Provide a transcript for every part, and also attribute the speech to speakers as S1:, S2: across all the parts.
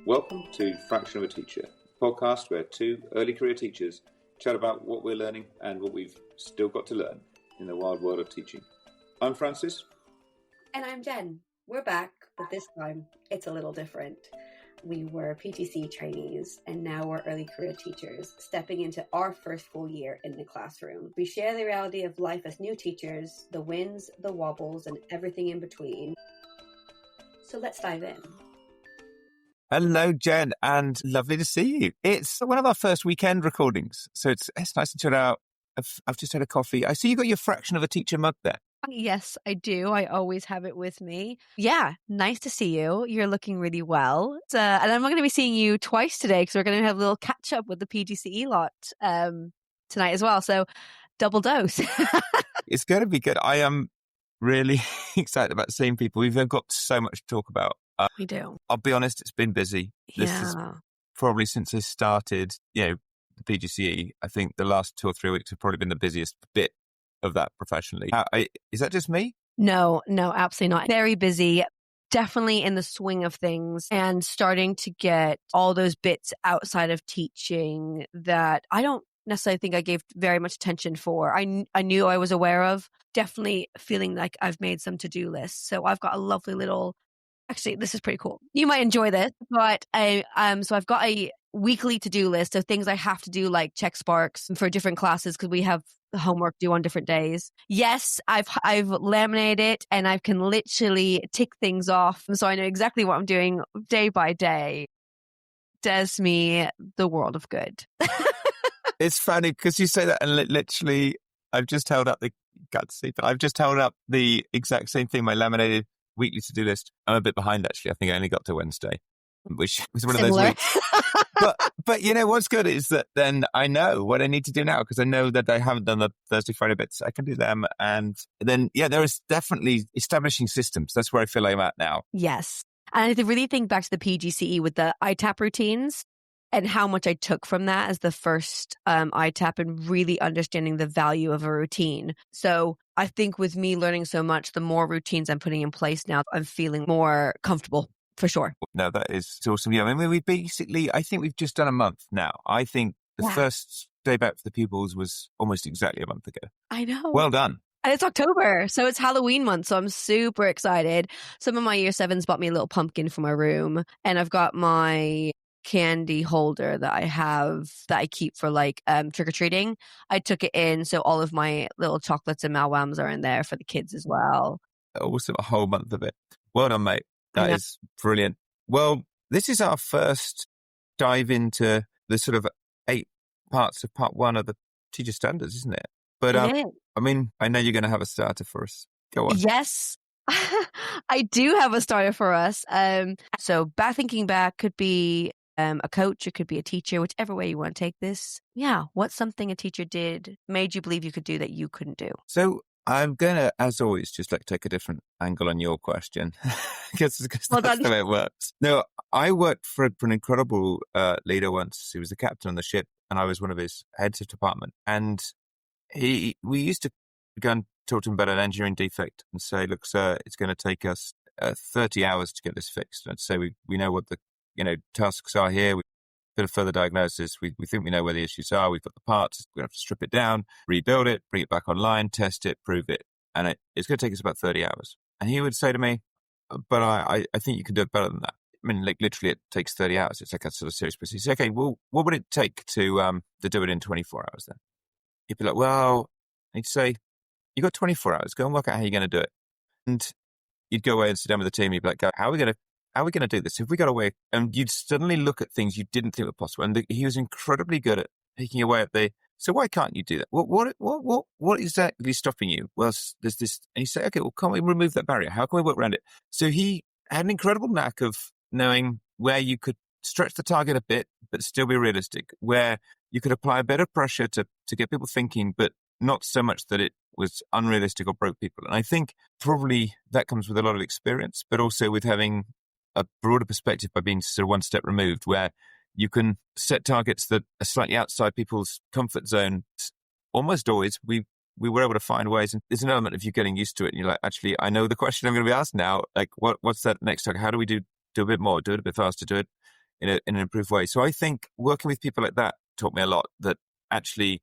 S1: Welcome to Fraction of a Teacher, a podcast where two early career teachers chat about what we're learning and what we've still got to learn in the wild world of teaching. I'm Francis.
S2: And I'm Jen. We're back, but this time it's a little different. We were PTC trainees and now we're early career teachers, stepping into our first full year in the classroom. We share the reality of life as new teachers, the wins, the wobbles, and everything in between. So let's dive in.
S3: Hello, Jen, and lovely to see you. It's one of our first weekend recordings, so it's nice and chilled out. I've just had a coffee. I see you got your Fraction of a Teacher mug there.
S4: Yes, I do. I always have it with me. Yeah, nice to see you. You're looking really well. And I'm going to be seeing you twice today because we're going to have a little catch up with the PGCE lot tonight as well. So double dose.
S3: It's going to be good. I am really excited about seeing people. We've got so much to talk about.
S4: We do.
S3: I'll be honest, it's been busy. This is probably since I started, the PGCE. I think the last 2 or 3 weeks have probably been the busiest bit of that professionally. Is that just me?
S4: No, absolutely not. Very busy. Definitely in the swing of things and starting to get all those bits outside of teaching that I don't necessarily think I gave very much attention for. I knew I was aware of. Definitely feeling like I've made some to-do lists. So I've got a lovely little... Actually, this is pretty cool. You might enjoy this, but so I've got a weekly to-do list of things I have to do, like check Sparks for different classes because we have homework due on different days. Yes, I've laminated it and I can literally tick things off, so I know exactly what I'm doing day by day. Does me the world of good.
S3: It's funny because you say that, and literally, I've just held up the exact same thing. My laminated weekly to-do list. I'm a bit behind, actually. I think I only got to Wednesday, which was one of those weeks. But what's good is that then I know what I need to do now because I know that I haven't done the Thursday, Friday bits. I can do them. And then, there is definitely establishing systems. That's where I feel I'm at now.
S4: Yes. And I really think back to the PGCE with the ITAP routines and how much I took from that as the first ITAP and really understanding the value of a routine. So I think with me learning so much, the more routines I'm putting in place now, I'm feeling more comfortable for sure.
S3: No, that is awesome. Yeah, I mean, I think we've just done a month now. I think the first day back for the pupils was almost exactly a month ago.
S4: I know.
S3: Well done.
S4: And it's October, so it's Halloween month, so I'm super excited. Some of my year sevens bought me a little pumpkin for my room, and I've got my candy holder that I keep for like trick-or-treating. I took it in, so all of my little chocolates and malwams are in there for the kids as well.
S3: Awesome, a whole month of it. Well done, mate. That is brilliant. Well, this is our first dive into the sort of 8 parts of part 1 of the teacher standards, isn't it? But I mean, I know you're going to have a starter for us. Go on.
S4: Yes. I do have a starter for us. So thinking back could be a coach, it could be a teacher, whichever way you want to take this. Yeah. What's something a teacher made you believe you could do that you couldn't do?
S3: So I'm going to, as always, just take a different angle on your question because that's the way it works. No, I worked for an incredible leader once. He was the captain on the ship and I was one of his heads of department. And we used to go and talk to him about an engineering defect and say, look, sir, it's going to take us 30 hours to get this fixed. And so we know what the tasks are here. We've got a further diagnosis. We think we know where the issues are. We've got the parts. We're going to have to strip it down, rebuild it, bring it back online, test it, prove it. And it's going to take us about 30 hours. And he would say to me, but I think you can do it better than that. I mean, literally it takes 30 hours. It's like a sort of serious process. He said, okay, well, what would it take to do it in 24 hours then? He'd be like, well, he'd say, you got 24 hours. Go and work out how you're going to do it. And you'd go away and sit down with the team. You'd be like, how are we going to do this? If we got away, and you'd suddenly look at things you didn't think were possible. And he was incredibly good at picking away at so why can't you do that? What is exactly stopping you? Well, there's this, and you say, okay, well, can't we remove that barrier? How can we work around it? So he had an incredible knack of knowing where you could stretch the target a bit, but still be realistic, where you could apply a bit of pressure to get people thinking, but not so much that it was unrealistic or broke people. And I think probably that comes with a lot of experience, but also with having a broader perspective by being sort of one step removed, where you can set targets that are slightly outside people's comfort zone. Almost always, we were able to find ways, and there's an element of you getting used to it. And you're like, actually, I know the question I'm going to be asked now. Like, what's that next target? How do we do a bit more, do it a bit faster, do it in an improved way. So I think working with people like that taught me a lot, that actually,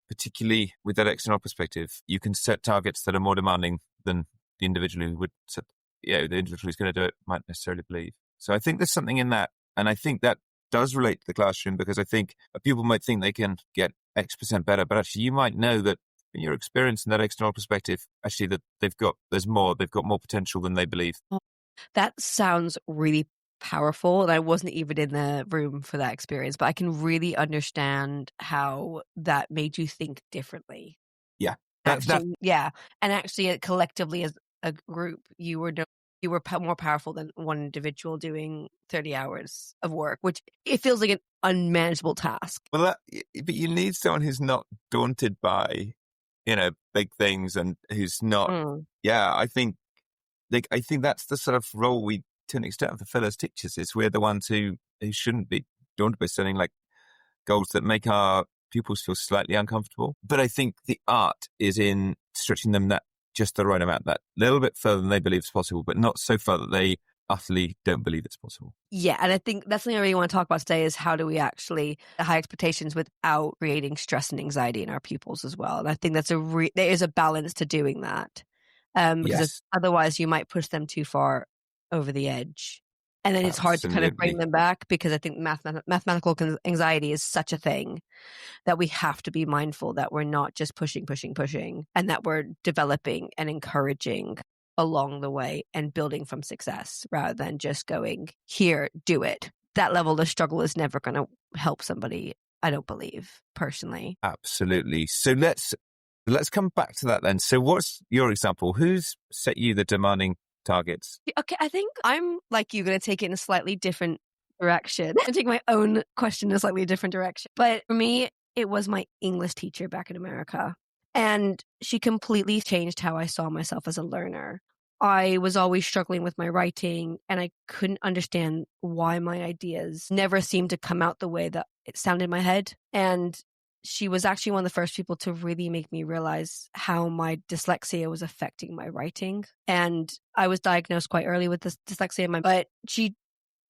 S3: particularly with that external perspective, you can set targets that are more demanding than the individual who would set, the individual who's going to do it might necessarily believe. So I think there's something in that. And I think that does relate to the classroom, because I think people might think they can get X% better, but actually you might know that in your experience and that external perspective, actually that they've got more potential than they believe.
S4: That sounds really powerful. And I wasn't even in the room for that experience, but I can really understand how that made you think differently.
S3: Yeah.
S4: Yeah. And actually, collectively as a group, you were more powerful than one individual doing 30 hours of work, which it feels like an unmanageable task.
S3: Well, but you need someone who's not daunted by, big things, and who's not. I think that's the sort of role we, to an extent, have to fill as teachers. Is we're the ones who shouldn't be daunted by setting like goals that make our pupils feel slightly uncomfortable. But I think the art is in stretching them that just the right amount, that little bit further than they believe is possible, but not so far that they utterly don't believe it's possible. Yeah,
S4: and I think that's something I really want to talk about today, is how do we actually high expectations without creating stress and anxiety in our pupils as well. And I think there is a balance to doing that, because otherwise you might push them too far over the edge. And then it's hard to kind of bring them back, because I think mathematical anxiety is such a thing that we have to be mindful that we're not just pushing, and that we're developing and encouraging along the way and building from success, rather than just going, here, do it. That level of struggle is never going to help somebody, I don't believe, personally.
S3: Absolutely. So let's come back to that then. So what's your example? Who's set you the demanding targets?
S4: Okay, I think I'm like you, going to take it in a slightly different direction and take my own question in a slightly different direction. But for me, it was my English teacher back in America. And she completely changed how I saw myself as a learner. I was always struggling with my writing, and I couldn't understand why my ideas never seemed to come out the way that it sounded in my head. And she was actually one of the first people to really make me realize how my dyslexia was affecting my writing. And I was diagnosed quite early with this dyslexia, but she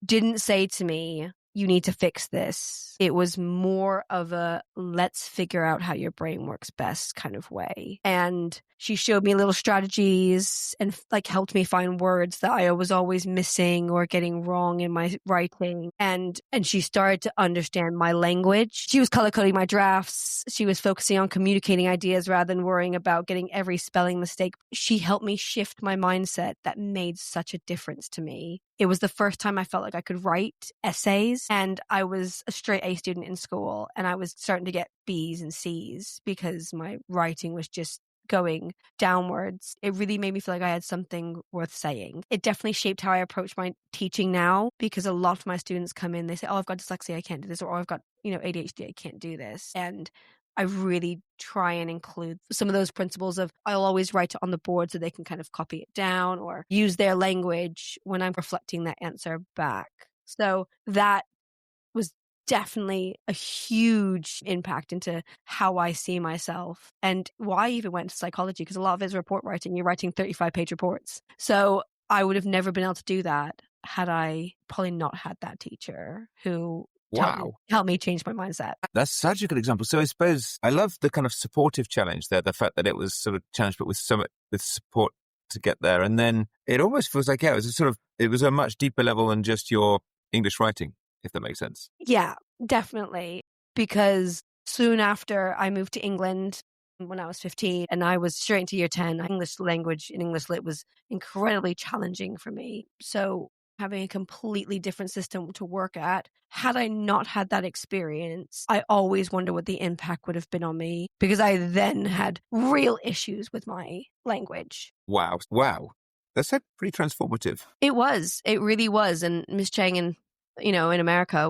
S4: didn't say to me, you need to fix this. It was more of a let's figure out how your brain works best kind of way. And she showed me little strategies and like helped me find words that I was always missing or getting wrong in my writing. And she started to understand my language. She was color coding my drafts. She was focusing on communicating ideas rather than worrying about getting every spelling mistake. She helped me shift my mindset that made such a difference to me. It was the first time I felt like I could write essays, and I was a straight A student in school, and I was starting to get B's and C's because my writing was just going downwards. It really made me feel like I had something worth saying. It definitely shaped how I approach my teaching now, because a lot of my students come in, they say, oh, I've got dyslexia, I can't do this, or oh, I've got ADHD, I can't do this. And I really try and include some of those principles of I'll always write it on the board so they can kind of copy it down or use their language when I'm reflecting that answer back. So that was definitely a huge impact into how I see myself and why I even went to psychology, because a lot of it is report writing. You're writing 35-page reports. So I would have never been able to do that had I probably not had that teacher who helped me change my mindset.
S3: That's such a good example. So I suppose I love the kind of supportive challenge there, the fact that it was sort of challenged, but with support to get there. And then it almost feels like, it was a much deeper level than just your English writing, if that makes sense.
S4: Yeah, definitely. Because soon after I moved to England when I was 15 and I was straight into year 10, English language and English lit was incredibly challenging for me. So having a completely different system to work at. Had I not had that experience, I always wonder what the impact would have been on me, because I then had real issues with my language.
S3: Wow. That's pretty transformative.
S4: It was. It really was. And Miss Chang in America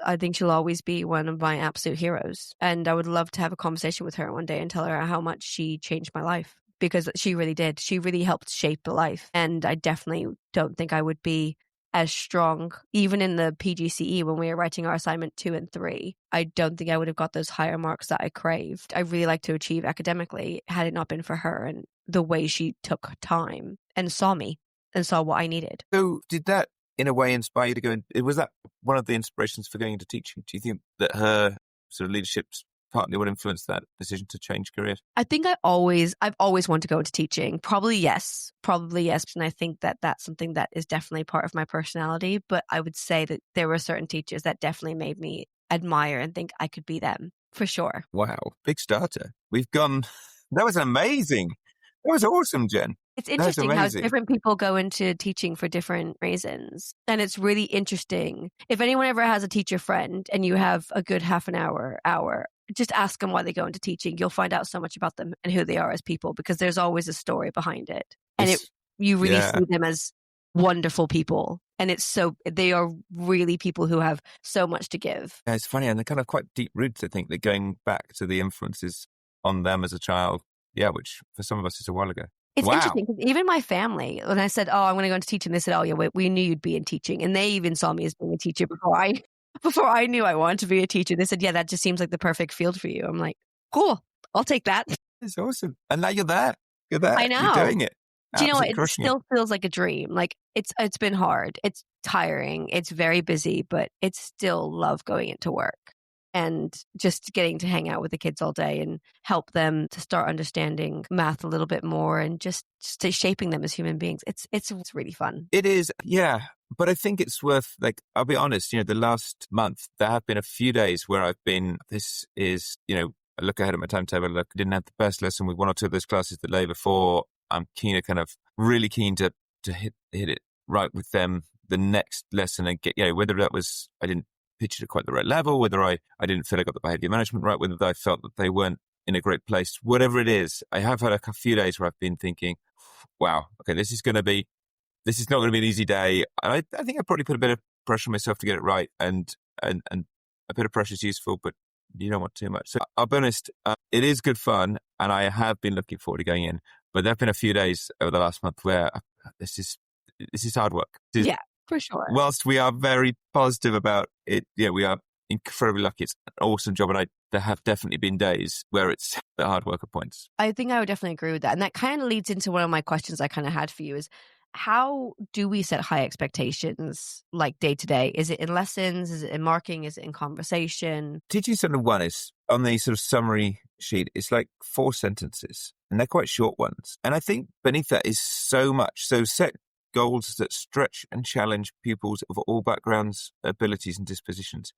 S4: I think she'll always be one of my absolute heroes. And I would love to have a conversation with her one day and tell her how much she changed my life, because she really did. She really helped shape the life. And I definitely don't think I would be as strong, even in the PGCE when we were writing our assignment 2 and 3. I don't think I would have got those higher marks that I craved. I really like to achieve academically had it not been for her and the way she took time and saw me and saw what I needed.
S3: So did that in a way inspire you to go? Was that one of the inspirations for going into teaching? Do you think that her sort of leadership's partly what influenced that decision to change careers?
S4: I think I've always wanted to go into teaching. Probably yes. And I think that that's something that is definitely part of my personality. But I would say that there were certain teachers that definitely made me admire and think I could be them for sure.
S3: Wow. Big starter. We've gone. That was amazing. That was awesome, Jen.
S4: It's interesting how different people go into teaching for different reasons. And it's really interesting. If anyone ever has a teacher friend and you have a good half an hour, just ask them why they go into teaching. You'll find out so much about them and who they are as people, because there's always a story behind it. And you really see them as wonderful people. And they are really people who have so much to give.
S3: Yeah, it's funny. And they're kind of quite deep roots, I think. They're going back to the influences on them as a child. Yeah, which for some of us is a while ago.
S4: It's interesting because even my family, when I said, I'm going to go into teaching, they said, oh, yeah, we knew you'd be in teaching. And they even saw me as being a teacher before I knew I wanted to be a teacher. They said, yeah, that just seems like the perfect field for you. I'm like, cool, I'll take that.
S3: It's awesome. And now you're there.
S4: I know.
S3: You're doing it.
S4: Do you know what? It still feels like a dream. Like it's been hard. It's tiring. It's very busy, but it's still love going into work. And just getting to hang out with the kids all day and help them to start understanding math a little bit more and just shaping them as human beings. It's really fun.
S3: It is, yeah. But I think it's worth, I'll be honest, the last month, there have been a few days where I look ahead at my timetable, I didn't have the best lesson with one or two of those classes the day before. I'm really keen to hit it right with them the next lesson and get, whether that was, I didn't pitch it at quite the right level, whether I didn't feel I got the behavior management right, whether I felt that they weren't in a great place, whatever it is. I have had a few days where I've been thinking, wow, okay, this is not going to be an easy day. And I think I probably put a bit of pressure on myself to get it right. And a bit of pressure is useful, but you don't want too much. So I'll be honest, it is good fun. And I have been looking forward to going in, but there have been a few days over the last month where this is hard work.
S4: Yeah. For sure.
S3: Whilst we are very positive about it, we are incredibly lucky. It's an awesome job. And there have definitely been days where it's the hard work at points.
S4: I think I would definitely agree with that. And that kind of leads into one of my questions I kind of had for you is, how do we set high expectations like day to day? Is it in lessons? Is it in marking? Is it in conversation?
S3: Teaching Standard 1 is on the sort of summary sheet. It's like 4 sentences and they're quite short ones. And I think beneath that is so much. So set goals that stretch and challenge pupils of all backgrounds, abilities and dispositions.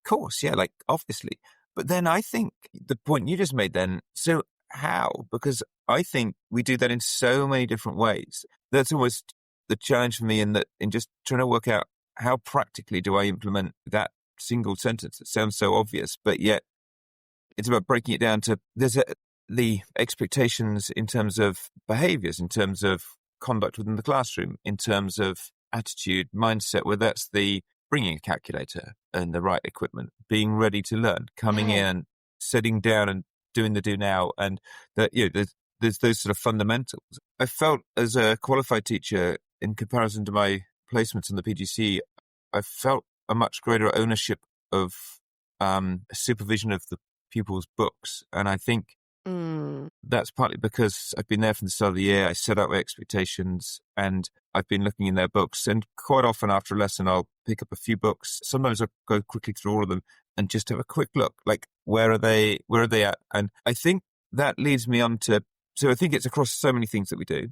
S3: Of course, yeah, obviously. But then I think the point you just made then, so how? Because I think we do that in so many different ways. That's almost the challenge for me in just trying to work out how practically do I implement that single sentence that sounds so obvious, but yet it's about breaking it down to the expectations in terms of behaviors, in terms of conduct within the classroom, in terms of attitude, mindset, whether that's the bringing a calculator and the right equipment, being ready to learn, coming in, sitting down and doing the do now, and that there's those sort of fundamentals. I felt as a qualified teacher, in comparison to my placements in the PGC, I felt a much greater ownership of supervision of the pupils' books, and I think that's partly because I've been there from the start of the year. I set out my expectations and I've been looking in their books, and quite often after a lesson I'll pick up a few books. Sometimes I'll go quickly through all of them and just have a quick look, where are they at? And I think that leads me on to, so I think it's across so many things that we do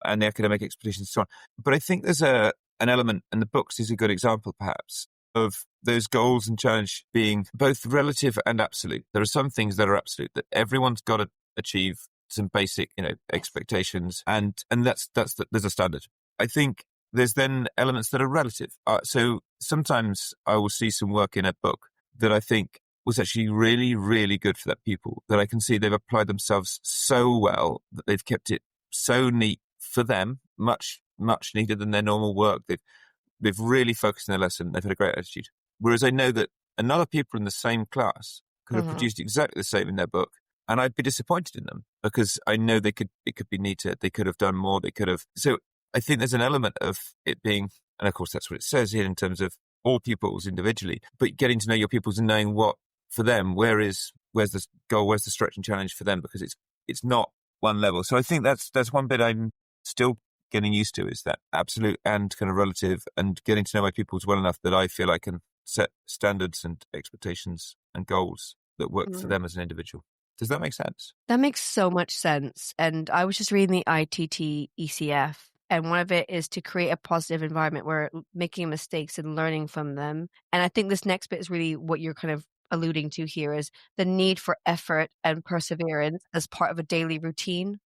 S3: and the academic expectations and so on. But I think there's an element, and the books is a good example perhaps, of those goals and challenge being both relative and absolute. There are some things that are absolute, that everyone's got to achieve some basic, expectations, and there's a standard. I think there's then elements that are relative. So sometimes I will see some work in a book that I think was actually really, really good for that pupil, that I can see they've applied themselves so well that they've kept it so neat for them, much, much neater than their normal work. They've really focused on their lesson. They've had a great attitude. Whereas I know that another people in the same class could have produced exactly the same in their book, and I'd be disappointed in them because I know it could be neater. They could have done more. So I think there's an element of it being, and of course that's what it says here in terms of all pupils individually, but getting to know your pupils and knowing what for them, where's the goal, where's the stretch and challenge for them, because it's not one level. So I think that's one bit I'm still getting used to, is that absolute and kind of relative, and getting to know my pupils well enough that I feel I can set standards and expectations and goals that work for them as an individual. Does that make sense?
S4: That makes so much sense. And I was just reading the ITT ECF, and one of it is to create a positive environment where making mistakes and learning from them. And I think this next bit is really what you're kind of alluding to here, is the need for effort and perseverance as part of a daily routine.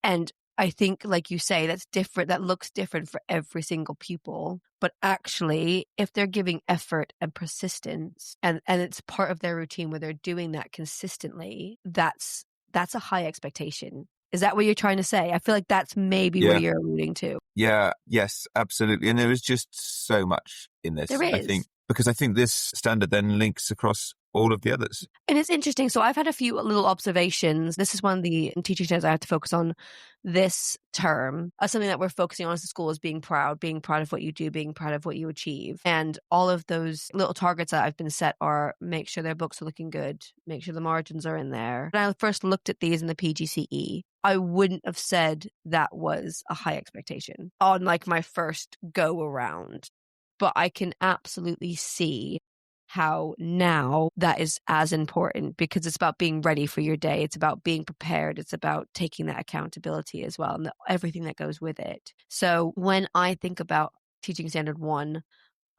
S4: And I think, like you say, that's different. That looks different for every single pupil. But actually, if they're giving effort and persistence, and it's part of their routine where they're doing that consistently, that's a high expectation. Is that what you're trying to say? I feel like that's maybe what you're alluding to.
S3: Yeah, yes, absolutely. And there is just so much in this,
S4: There is.
S3: I think, because I think this standard then links across all of the others.
S4: And it's interesting. So I've had a few little observations. This is one of the teaching standards I have to focus on this term. Something that we're focusing on as a school is being proud of what you do, being proud of what you achieve. And all of those little targets that I've been set are make sure their books are looking good, make sure the margins are in there. When I first looked at these in the PGCE, I wouldn't have said that was a high expectation on like my first go around. But I can absolutely see how now that is as important, because it's about being ready for your day. It's about being prepared. It's about taking that accountability as well, and everything that goes with it. So when I think about teaching standard 1,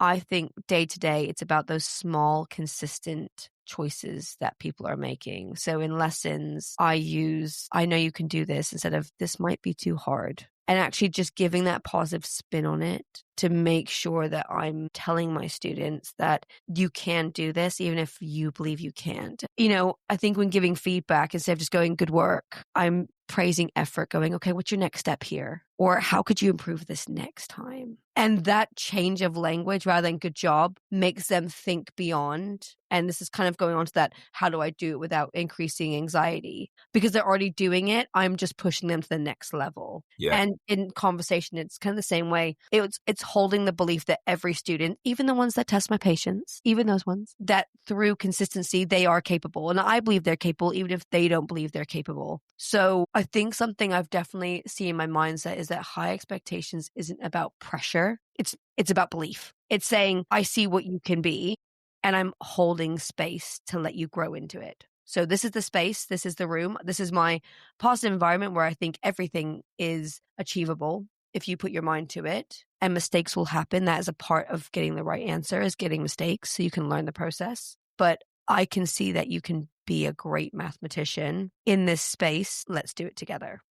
S4: I think day to day, it's about those small, consistent choices that people are making. So in lessons, I know you can do this instead of this might be too hard. And actually just giving that positive spin on it to make sure that I'm telling my students that you can do this, even if you believe you can't. You know, I think when giving feedback, instead of just going, good work, I'm praising effort, going, okay, what's your next step here? Or how could you improve this next time? And that change of language rather than good job makes them think beyond. And this is kind of going on to that, how do I do it without increasing anxiety? Because they're already doing it. I'm just pushing them to the next level.
S3: Yeah.
S4: And in conversation, it's kind of the same way. It's holding the belief that every student, even the ones that test my patience, even those ones, that through consistency, they are capable. And I believe they're capable, even if they don't believe they're capable. So I think something I've definitely seen in my mindset is that high expectations isn't about pressure. It's about belief. It's saying, I see what you can be, and I'm holding space to let you grow into it. So this is the space, this is the room, this is my positive environment where I think everything is achievable if you put your mind to it, and mistakes will happen. That is a part of getting the right answer, is getting mistakes so you can learn the process. But I can see that you can be a great mathematician in this space. Let's do it together.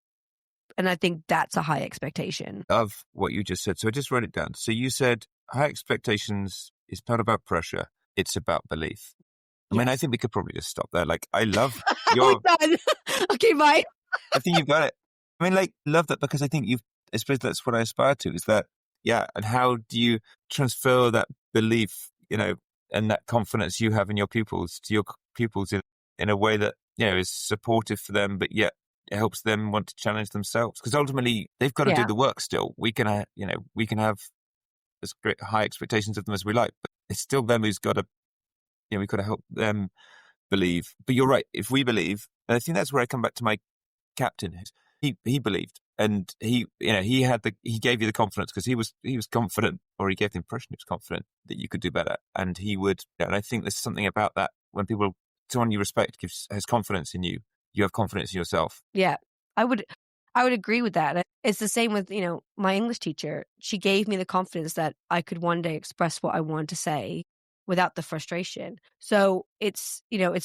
S4: And I think that's a high expectation.
S3: Of what you just said. So I just wrote it down. So you said high expectations is not about pressure. It's about belief. I mean, I think we could probably just stop there. Like, I love your...
S4: Okay, bye.
S3: I think you've got it. I mean, like, love that, because I think I suppose that's what I aspire to, is that, and how do you transfer that belief, and that confidence you have in your pupils to your pupils in a way that, is supportive for them, but yet it helps them want to challenge themselves, because ultimately they've got to do the work still. We can have as great high expectations of them as we like, but it's still them who's got to, we've got to help them believe. But you're right. If we believe, and I think that's where I come back to my captain. He believed, and he gave you the confidence, because he was confident, or he gave the impression he was confident that you could do better, and he would. And I think there's something about that when someone you respect has confidence in you. You have confidence in yourself.
S4: Yeah, I would agree with that. It's the same with, my English teacher. She gave me the confidence that I could one day express what I wanted to say without the frustration. So it's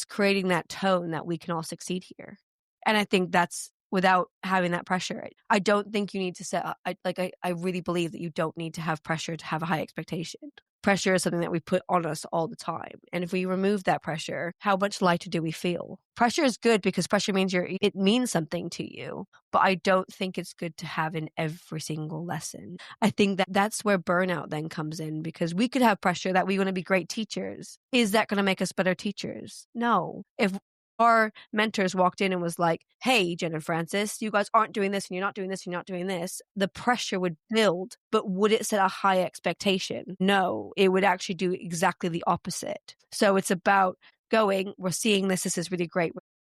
S4: creating that tone that we can all succeed here. And I think that's without having that pressure. I don't think you need to set, I really believe that you don't need to have pressure to have a high expectation. Pressure is something that we put on us all the time. And if we remove that pressure, how much lighter do we feel? Pressure is good, because pressure means it means something to you. But I don't think it's good to have in every single lesson. I think that's where burnout then comes in, because we could have pressure that we want to be great teachers. Is that going to make us better teachers? No. If our mentors walked in and was like, hey, Jen and Francis, you guys aren't doing this, and you're not doing this, and you're not doing this, the pressure would build. But would it set a high expectation? No, it would actually do exactly the opposite. So it's about going, we're seeing this is really great.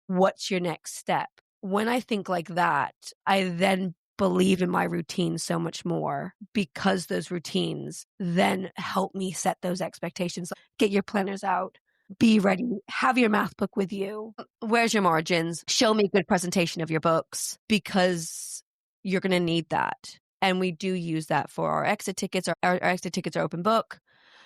S4: What's your next step? When I think like that, I then believe in my routine so much more because those routines then help me set those expectations. Get your planners out. Be ready. Have your math book with you. Where's your margins? Show me a good presentation of your books because you're going to need that. And we do use that for our exit tickets. Our exit tickets are open book.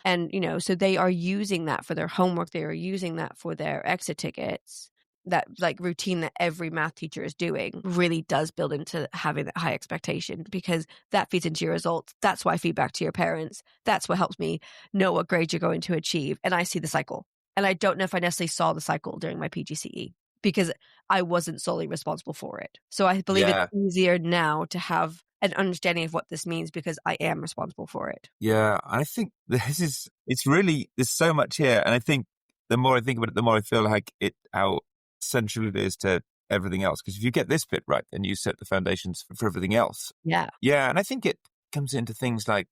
S4: And, so they are using that for their homework. They are using that for their exit tickets. That like routine that every math teacher is doing really does build into having that high expectation because that feeds into your results. That's why I feed back to your parents. That's what helps me know what grade you're going to achieve. And I see the cycle. And I don't know if I necessarily saw the cycle during my PGCE because I wasn't solely responsible for it. So I believe it's easier now to have an understanding of what this means because I am responsible for it.
S3: Yeah, I think there's so much here. And I think the more I think about it, the more I feel like how central it is to everything else. Because if you get this bit right, then you set the foundations for everything else.
S4: Yeah.
S3: Yeah, and I think it comes into things like,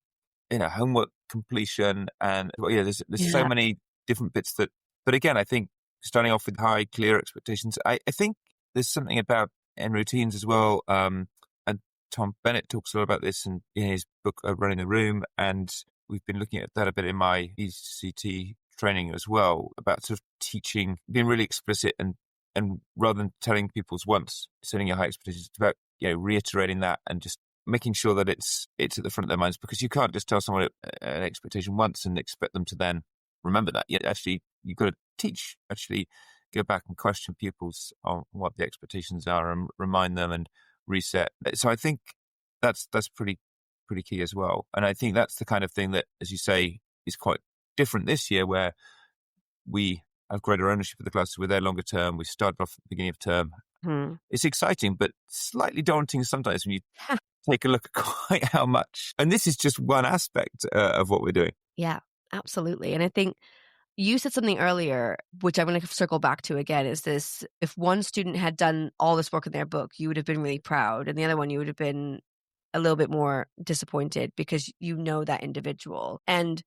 S3: homework completion and, there's so many different bits but again, I think starting off with high, clear expectations, I think there's something about in routines as well. And Tom Bennett talks a lot about this in his book, Running the Room. And we've been looking at that a bit in my ECT training as well, about sort of teaching, being really explicit and rather than telling people's once, setting your high expectations, it's about, reiterating that and just making sure that it's at the front of their minds, because you can't just tell someone an expectation once and expect them to then remember that. Actually, you've got to teach, go back and question pupils on what the expectations are and remind them and reset. So I think that's pretty key as well. And I think that's the kind of thing that, as you say, is quite different this year, where we have greater ownership of the classes. We're there longer term. We started off at the beginning of term. It's exciting, but slightly daunting sometimes when you take a look at quite how much. And this is just one aspect of what we're doing.
S4: Yeah, absolutely. And I think you said something earlier, which I'm going to circle back to again, is this: if one student had done all this work in their book, you would have been really proud. And the other one, you would have been a little bit more disappointed because you know that individual. And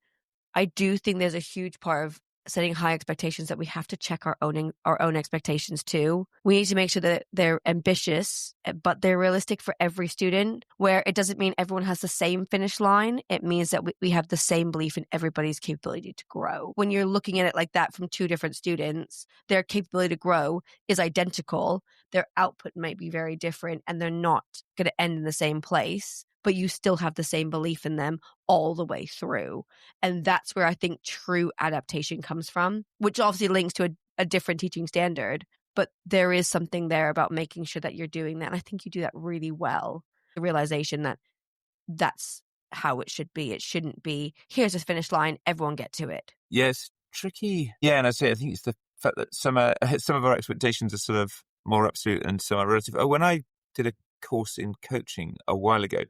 S4: I do think there's a huge part of setting high expectations that we have to check our own expectations too. We need to make sure that they're ambitious, but they're realistic for every student, where it doesn't mean everyone has the same finish line. It means that we have the same belief in everybody's capability to grow. When you're looking at it like that from two different students, their capability to grow is identical. Their output might be very different and they're not going to end in the same place, but you still have the same belief in them all the way through. And that's where I think true adaptation comes from, which obviously links to a different teaching standard. But there is something there about making sure that you're doing that. And I think you do that really well. The realization that that's how it should be. It shouldn't be, here's a finish line, everyone get to it.
S3: Yes, tricky. Yeah, and I think it's the fact that some of our expectations are sort of more absolute and some are relative. When I did a course in coaching a while ago,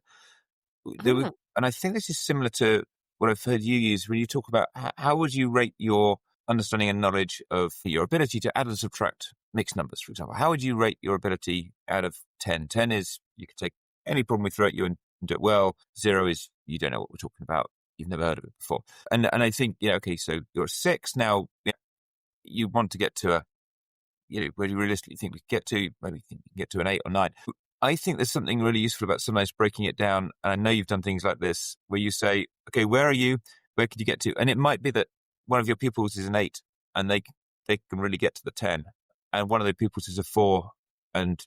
S3: and I think this is similar to what I've heard you use when you talk about how would you rate your understanding and knowledge of your ability to add and subtract mixed numbers, for example. How would you rate your ability out of 10? 10 is you can take any problem we throw at you and do it well. 0 is you don't know what we're talking about. You've never heard of it before. And I think, okay, so you're a 6. Now you want to get to where you realistically think we can get to, maybe think you can get to an 8 or 9. I think there's something really useful about sometimes breaking it down. And I know you've done things like this where you say, okay, where are you? Where could you get to? And it might be that one of your pupils is an 8 and they can really get to the 10. And one of their pupils is a 4 and,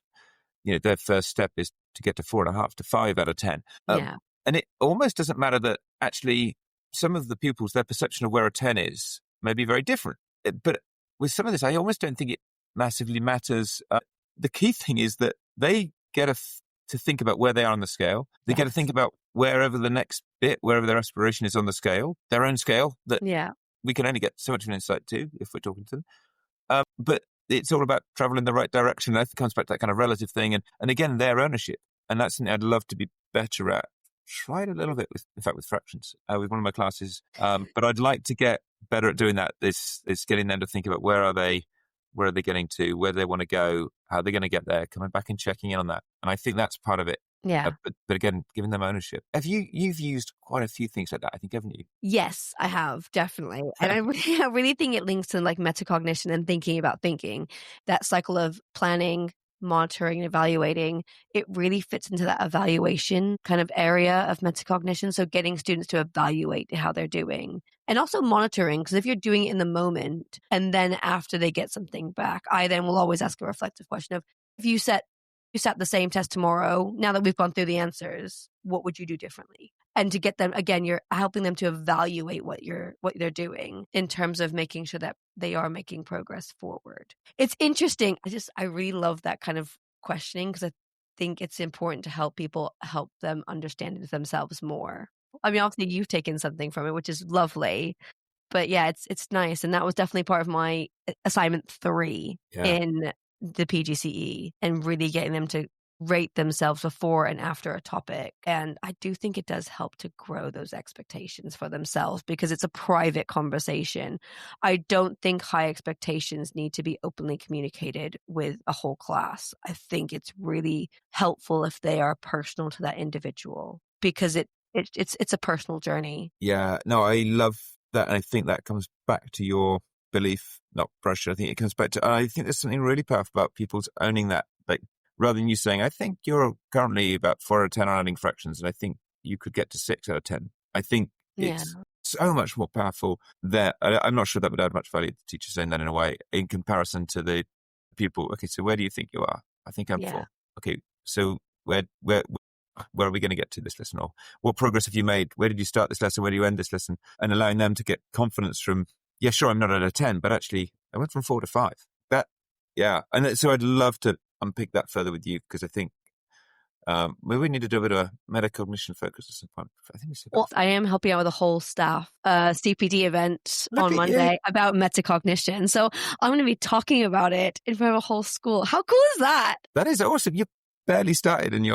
S3: their first step is to get to 4.5 to 5 out of 10. And it almost doesn't matter that actually some of the pupils, their perception of where a 10 is may be very different. But with some of this, I almost don't think it massively matters. The key thing is that they get to think about where they are on the scale. They get to think about wherever the next bit, wherever their aspiration is on the scale, their own scale that we can only get so much of an insight to if we're talking to them. But it's all about travel in the right direction. I think it comes back to that kind of relative thing. And again, their ownership. And that's something I'd love to be better at. Tried a little bit with fractions with one of my classes. But I'd like to get better at doing that. It's getting them to think about where are they getting to, where do they want to go, how they're going to get there, coming back and checking in on that. And I think that's part of it.
S4: Yeah.
S3: But again, giving them ownership. You've used quite a few things like that, I think, haven't you?
S4: Yes, I have, definitely. And I really think it links to like metacognition and thinking about thinking. That cycle of planning, monitoring and evaluating, it really fits into that evaluation kind of area of metacognition. So getting students to evaluate how they're doing and also monitoring, because if you're doing it in the moment and then after they get something back, I then will always ask a reflective question of, if you sat the same test tomorrow, now that we've gone through the answers, what would you do differently? And to get them, again, you're helping them to evaluate what they're doing in terms of making sure that they are making progress forward. It's interesting. I really love that kind of questioning, because I think it's important to help them understand themselves more. I mean, obviously you've taken something from it, which is lovely. But yeah, it's nice. And that was definitely part of my assignment 3 in the PGCE, and really getting them to rate themselves before and after a topic. And I do think it does help to grow those expectations for themselves, because it's a private conversation. I don't think high expectations need to be openly communicated with a whole class. I think it's really helpful if they are personal to that individual, because it's a personal journey.
S3: Yeah, no, I love that. And I think that comes back to your belief, not pressure. I think it comes back to, I think there's something really powerful about pupils owning that. Like, rather than you saying, I think you're currently about 4 out of 10 on adding fractions, and I think you could get to 6 out of 10. I think it's so much more powerful there. I'm not sure that would add much value to the teacher saying that in a way, in comparison to the pupil. Okay, so where do you think you are? I think I'm 4. Okay, so where are we going to get to this lesson? Or what progress have you made? Where did you start this lesson? Where do you end this lesson? And allowing them to get confidence from, yeah, sure, I'm not at a 10, but actually I went from 4 to 5. And so I'd love to unpick that further with you, because I think we need to do a bit of a metacognition focus at some point. I think
S4: I am helping out with a whole staff CPD event on Monday about metacognition. So I'm going to be talking about it in front of a whole school. How cool is that?
S3: That is awesome. You barely started and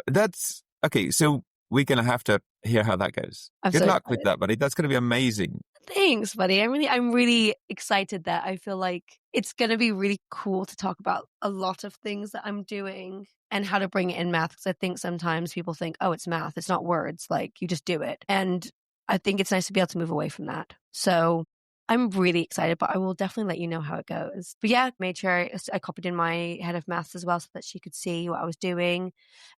S3: that's okay. So we're going to have to hear how that goes. Good luck with that, buddy. That's going to be amazing.
S4: Thanks, buddy. I'm really excited that I feel like it's going to be really cool to talk about a lot of things that I'm doing and how to bring it in math. Because I think sometimes people think, oh, it's math. It's not words. Like, you just do it. And I think it's nice to be able to move away from that. So I'm really excited, but I will definitely let you know how it goes. But yeah, made sure I copied in my head of maths as well, so that she could see what I was doing.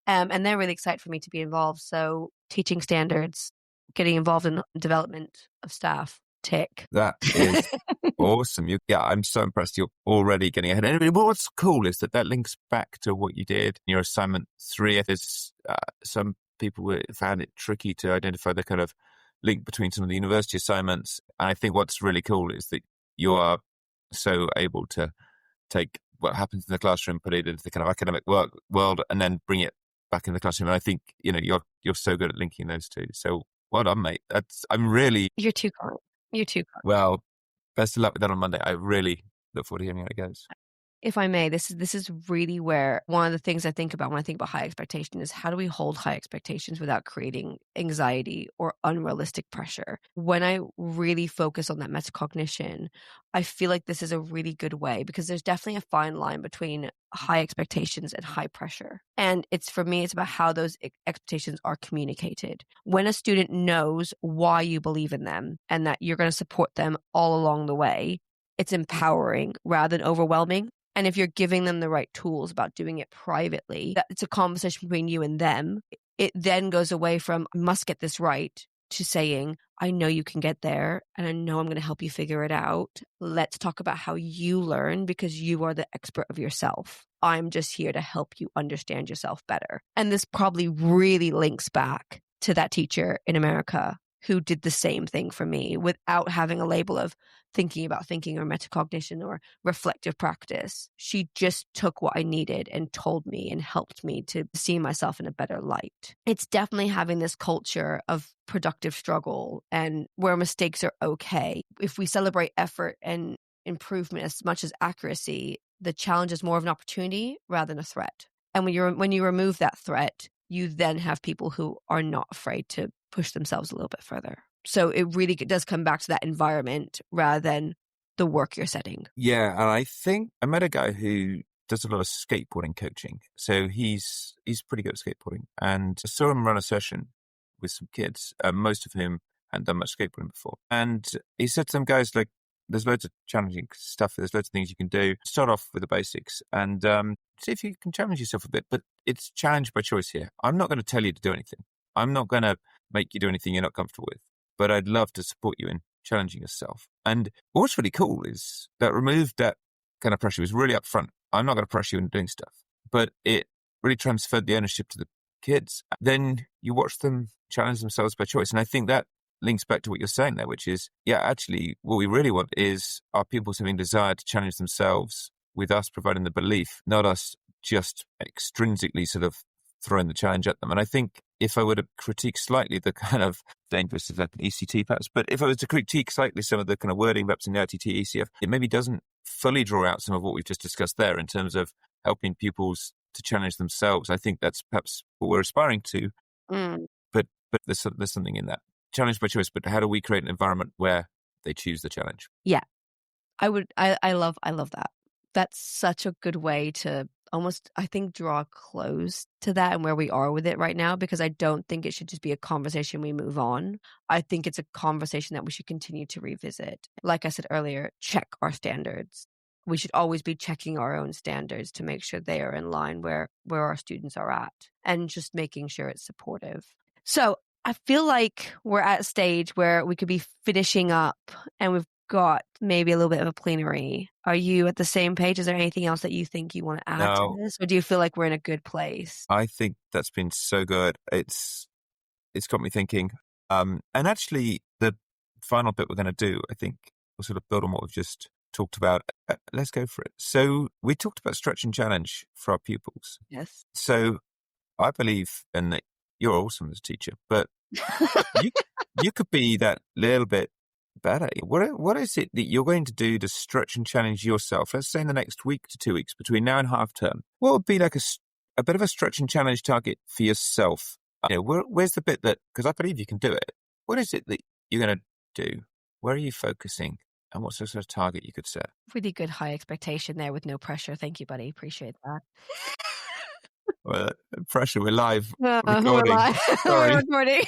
S4: And they're really excited for me to be involved. So teaching standards, getting involved in development of staff, tick.
S3: That is awesome. I'm so impressed. You're already getting ahead. And what's cool is that links back to what you did in your assignment 3. There's some people found it tricky to identify the kind of link between some of the university assignments. And I think what's really cool is that you are so able to take what happens in the classroom, put it into the kind of academic world, and then bring it back in the classroom. And I think, you're so good at linking those two. So well done, mate.
S4: You're too kind. You're too kind.
S3: Well, best of luck with that on Monday. I really look forward to hearing how it goes.
S4: If I may, this is really where one of the things I think about when I think about high expectation is, how do we hold high expectations without creating anxiety or unrealistic pressure? When I really focus on that metacognition, I feel like this is a really good way, because there's definitely a fine line between high expectations and high pressure. And for me, it's about how those expectations are communicated. When a student knows why you believe in them and that you're going to support them all along the way, it's empowering rather than overwhelming. And if you're giving them the right tools about doing it privately, that it's a conversation between you and them, it then goes away from, I must get this right, to saying, I know you can get there, and I know I'm going to help you figure it out. Let's talk about how you learn, because you are the expert of yourself. I'm just here to help you understand yourself better. And this probably really links back to that teacher in America who did the same thing for me without having a label of thinking about thinking or metacognition or reflective practice. She just took what I needed and told me and helped me to see myself in a better light. It's definitely having this culture of productive struggle and where mistakes are okay. If we celebrate effort and improvement as much as accuracy, the challenge is more of an opportunity rather than a threat. And when you remove that threat, you then have people who are not afraid to push themselves a little bit further. So it really does come back to that environment rather than the work you're setting.
S3: Yeah, and I think I met a guy who does a lot of skateboarding coaching. So he's pretty good at skateboarding. And I saw him run a session with some kids, most of whom hadn't done much skateboarding before. And he said to some guys, like, there's loads of challenging stuff. There's loads of things you can do. Start off with the basics and see if you can challenge yourself a bit. But it's challenge by choice here. I'm not going to tell you to do anything. I'm not going to make you do anything you're not comfortable with. But I'd love to support you in challenging yourself. And what's really cool is that removed that kind of pressure. It was really upfront. I'm not going to pressure you into doing stuff. But it really transferred the ownership to the kids. Then you watch them challenge themselves by choice. And I think that links back to what you're saying there, which is, yeah, actually, what we really want is our pupils having desire to challenge themselves with us providing the belief, not us just extrinsically sort of throwing the challenge at them. And I think if I were to critique slightly the kind of dangerous of like an ECT perhaps, but if I was to critique slightly some of the kind of wording perhaps in the ITT ECF, it maybe doesn't fully draw out some of what we've just discussed there in terms of helping pupils to challenge themselves. I think that's perhaps what we're aspiring to, but there's something in that. Challenge by choice, but how do we create an environment where they choose the challenge?
S4: Yeah, I love that. That's such a good way to almost, I think, draw close to that and where we are with it right now, because I don't think it should just be a conversation we move on. I think it's a conversation that we should continue to revisit. Like I said earlier, check our standards. We should always be checking our own standards to make sure they are in line where our students are at, and just making sure it's supportive. So I feel like we're at a stage where we could be finishing up and we've got maybe a little bit of a plenary. Are you at the same page? Is there anything else that you think you want to add to this? Or do you feel like we're in a good place?
S3: I think that's been so good. It's got me thinking. And actually, the final bit we're going to do, I think, will sort of build on what we've just talked about. Let's go for it. So we talked about stretch and challenge for our pupils.
S4: Yes.
S3: So I believe, and you're awesome as a teacher, but you could be that little bit better. What is it that you're going to do to stretch and challenge yourself? Let's say in the next week to 2 weeks, between now and half term. What would be like a bit of a stretch and challenge target for yourself? Where's the bit that, because I believe you can do it. What is it that you're going to do? Where are you focusing? And what's the sort of target you could set?
S4: Really good high expectation there with no pressure. Thank you, buddy. Appreciate that.
S3: Well, pressure. We're live recording.
S4: We're live.
S3: Sorry.
S4: We're recording.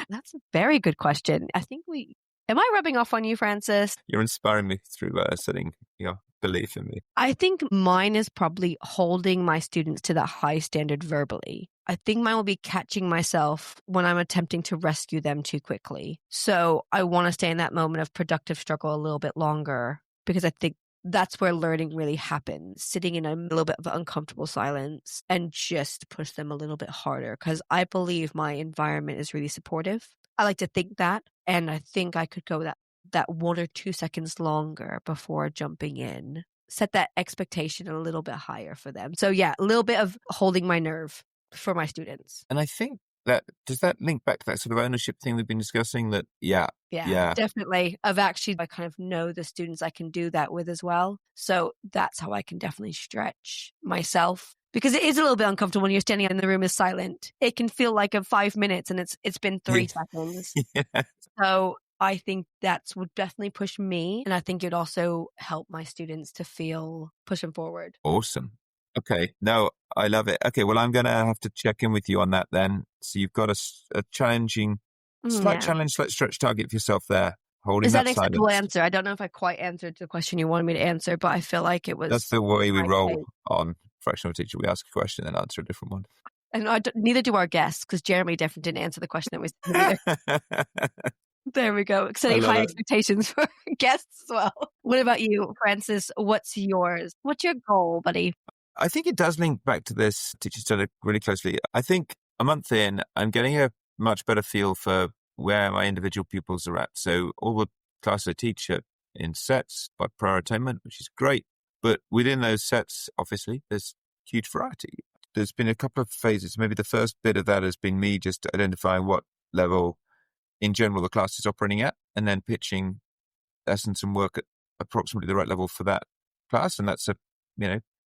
S4: That's a very good question. I think am I rubbing off on you, Francis?
S3: You're inspiring me through setting your belief in me.
S4: I think mine is probably holding my students to that high standard verbally. I think mine will be catching myself when I'm attempting to rescue them too quickly. So I want to stay in that moment of productive struggle a little bit longer, because I think that's where learning really happens, sitting in a little bit of uncomfortable silence and just push them a little bit harder, because I believe my environment is really supportive. I like to think that, and I think I could go that 1 or 2 seconds longer before jumping in. Set that expectation a little bit higher for them. So yeah, a little bit of holding my nerve for my students.
S3: And I think does that link back to that sort of ownership thing we've been discussing? That yeah,
S4: definitely. I kind of know the students I can do that with as well. So that's how I can definitely stretch myself, because it is a little bit uncomfortable when you're standing and the room is silent. It can feel like 5 minutes and it's been 3 seconds.
S3: Yeah.
S4: So I think that's would definitely push me, and I think it'd also help my students to feel pushing forward.
S3: Awesome. Okay. No, I love it. Okay. Well, I'm going to have to check in with you on that then. So you've got a challenging, slight stretch target for yourself there. Holding
S4: Is that
S3: that
S4: an acceptable
S3: silence.
S4: answer? I don't know if I quite answered the question you wanted me to answer, but I feel like it was.
S3: That's the way we roll on Fractional Teacher. We ask a question and answer a different one.
S4: And neither do our guests, because Jeremy definitely didn't answer the question that was either. There we go. Setting high expectations for guests as well. What about you, Francis? What's yours? What's your goal, buddy?
S3: I think it does link back to this, teacher study really closely. I think a month in, I'm getting a much better feel for where my individual pupils are at. So all the classes I teach are in sets by prior attainment, which is great. But within those sets, obviously, there's huge variety. There's been a couple of phases. Maybe the first bit of that has been me just identifying what level in general the class is operating at, and then pitching lessons and work at approximately the right level for that class. And that's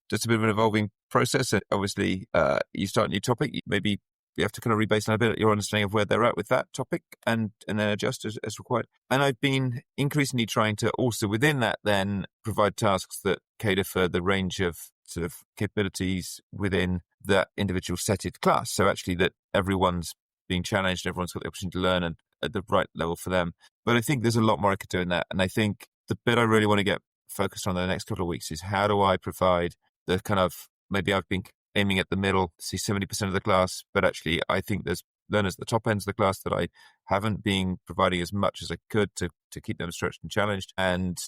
S3: just a bit of an evolving process. And obviously, you start a new topic, maybe you have to kind of rebaseline a bit your understanding of where they're at with that topic and then adjust as required. And I've been increasingly trying to also within that then provide tasks that cater for the range of sort of capabilities within that individual setted class. So actually that everyone's being challenged, everyone's got the opportunity to learn and at the right level for them. But I think there's a lot more I could do in that. And I think the bit I really want to get focused on the next couple of weeks is how do I provide the kind of, maybe I've been aiming at the middle, see 70% of the class, but actually I think there's learners at the top ends of the class that I haven't been providing as much as I could to keep them stretched and challenged. And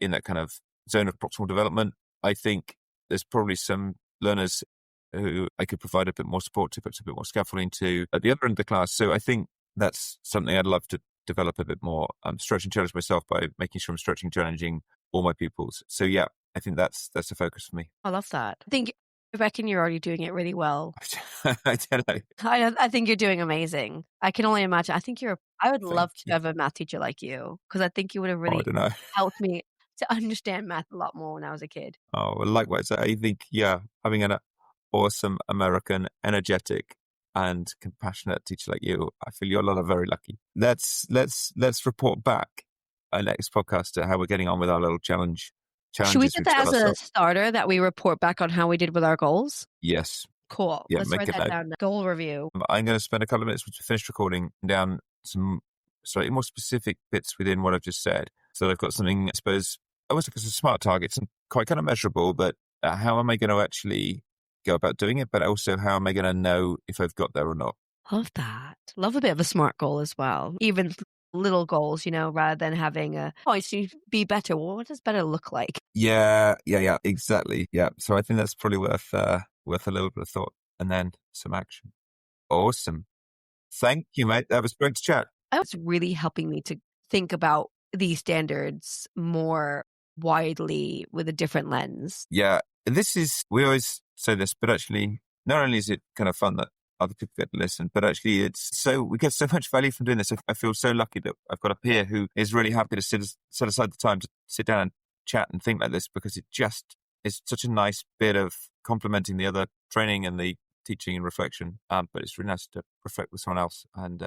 S3: in that kind of zone of proximal development, I think there's probably some learners who I could provide a bit more support to, perhaps a bit more scaffolding to at the other end of the class. So I think that's something I'd love to develop a bit more. Stretch and challenge myself by making sure I'm stretching and challenging all my pupils. So yeah, I think that's a focus for me.
S4: I love that. I reckon you're already doing it really well.
S3: I don't know.
S4: I think you're doing amazing. I can only imagine. I would love to have a math teacher like you, because I think you would have really helped me to understand math a lot more when I was a kid.
S3: Oh, well, likewise. I think, having an awesome American, energetic and compassionate teacher like you, I feel you're a lot of very lucky. Let's report back our next podcast to how we're getting on with our little challenges.
S4: Should we set that as a starter, that we report back on how we did with our goals?
S3: Yes.
S4: Cool.
S3: Yeah,
S4: let's write that down. Goal review.
S3: I'm going to spend a couple of minutes once we finish recording down some slightly more specific bits within what I've just said. So I've got something, I suppose, almost like it's a smart target, and quite kind of measurable, but how am I going to actually go about doing it? But also, how am I going to know if I've got there or not?
S4: Love that. Love a bit of a SMART goal as well. Even little goals, rather than having I should be better. Well, what does better look like?
S3: Yeah, exactly. Yeah. So I think that's probably worth a little bit of thought and then some action. Awesome. Thank you, mate. That was great to chat.
S4: It's really helping me to think about these standards more widely with a different lens.
S3: Yeah. We always say this, but actually, not only is it kind of fun that other people get to listen, but actually we get so much value from doing this. I feel so lucky that I've got a peer who is really happy to set aside the time to sit down and chat and think like this, because it just is such a nice bit of complementing the other training and the teaching and reflection. But it's really nice to reflect with someone else and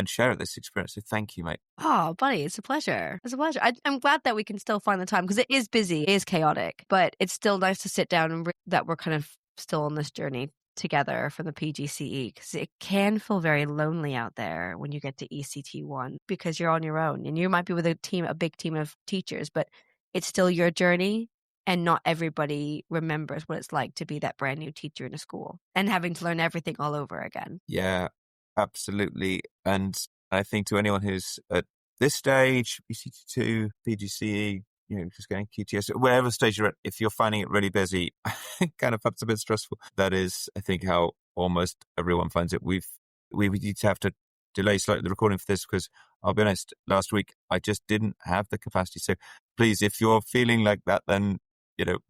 S3: share this experience. So thank you, mate.
S4: Oh, buddy, it's a pleasure. It's a pleasure. I'm glad that we can still find the time, because it is busy, it is chaotic, but it's still nice to sit down and that we're kind of still on this journey together from the PGCE, because it can feel very lonely out there when you get to ECT1, because you're on your own and you might be with a big team of teachers, but it's still your journey, and not everybody remembers what it's like to be that brand new teacher in a school and having to learn everything all over again.
S3: Yeah, absolutely. And I think to anyone who's at this stage, ECT2, PGCE, just getting QTS, wherever stage you're at, if you're finding it really busy, kind of perhaps a bit stressful, that is, I think, how almost everyone finds it. We need to have to delay slightly the recording for this, because I'll be honest, last week I just didn't have the capacity. So please, if you're feeling like that, then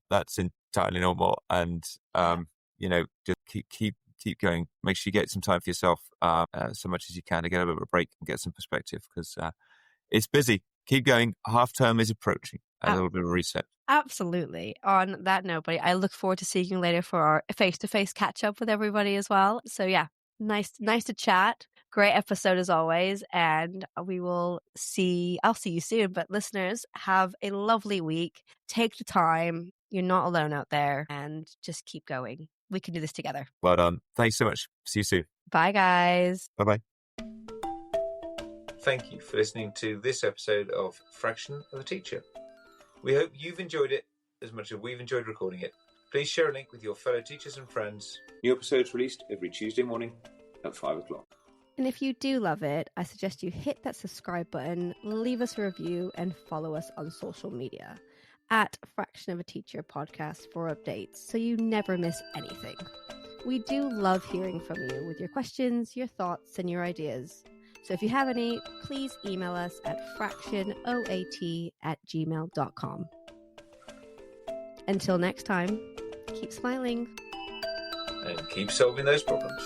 S3: that's entirely normal, and just keep going. Make sure you get some time for yourself, so much as you can, to get a bit of a break and get some perspective, because it's busy. Keep going. Half term is approaching. A little bit of a reset.
S4: Absolutely. On that note, buddy, I look forward to seeing you later for our face-to-face catch-up with everybody as well. So yeah, nice to chat. Great episode as always. And I'll see you soon. But listeners, have a lovely week. Take the time. You're not alone out there. And just keep going. We can do this together.
S3: Well done. Thanks so much. See you soon.
S4: Bye, guys.
S3: Bye-bye.
S1: Thank you for listening to this episode of Fraction of a Teacher. We hope you've enjoyed it as much as we've enjoyed recording it. Please share a link with your fellow teachers and friends. New episodes released every Tuesday morning at 5 o'clock.
S4: And if you do love it, I suggest you hit that subscribe button, leave us a review, and follow us on social media at Fraction of a Teacher Podcast for updates, so you never miss anything. We do love hearing from you with your questions, your thoughts, and your ideas. So if you have any, please email us at fractionoat@gmail.com. Until next time, keep smiling.
S1: And keep solving those problems.